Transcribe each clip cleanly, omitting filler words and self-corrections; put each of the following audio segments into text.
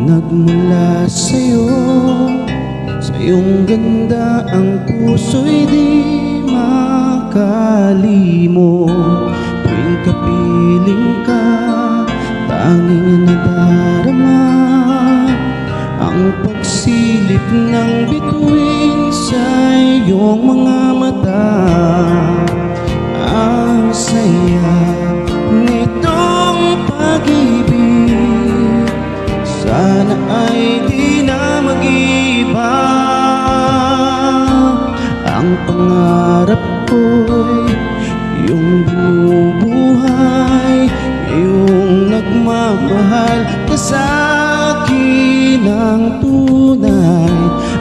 nagmula sa'yo. Sa iyong ganda ang puso'y di makalimo. Tuwing kapiling ka, tanging nadarama ang pagsilip ng bituin sa iyong mga mata. Ang saya nitong pag-ibig, sana ay di na mag-iba. Ang pangarap ko'y iyong binubuhay, iyong nagmamahal ka sa'kin ng tunay.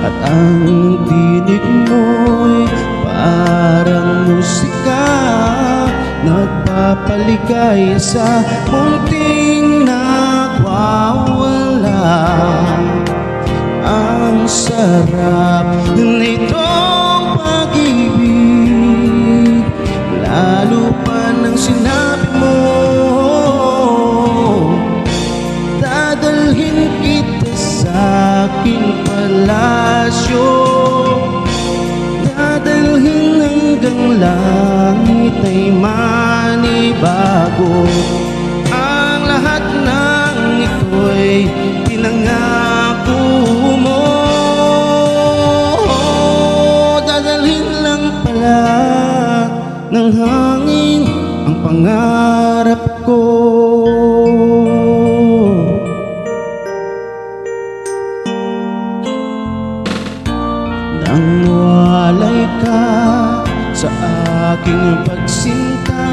At ang tinig mo'y parang musika, nagpapaligaya sa munting nagwawala. Ang sarap nitong pag-ibig, lalo pa nang sinabi mo, dadalhin kita sa aking palasyo, dadalhin hanggang langit ay manibago. Ang lahat ng ito'y pinangako mo, dadalhin lang pala ng hangin ang pangarap ko. Nang walay ka sa aking pagsinta,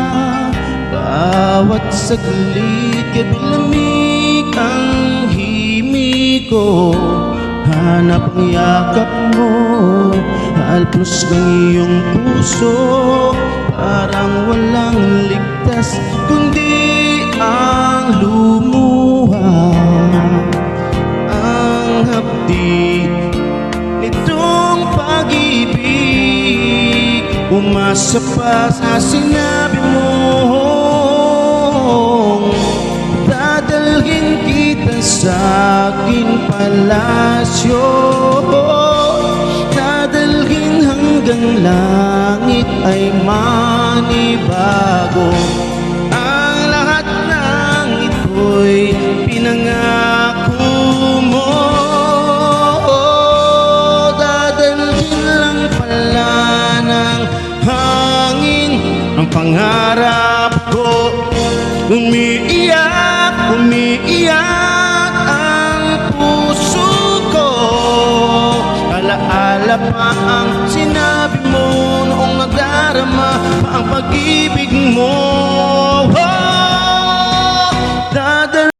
bawat saglit kabilamig ang himig ko. Hanap ang yakap mo, halplos ng iyong puso, parang walang ligtas kundi ang lumuha. Ang hapdi nitong pag-ibig, umasa pa sa sinabi mo, dadalhin kita sa aking palasyo, dadalhin hanggang langit ay manibago. Ang lahat ng ito'y pinangako mo, dadalhin lang pala ng hangin ang pangarap ko. Umiiyak, umiiyak ang puso ko, alaala pa ang sinabi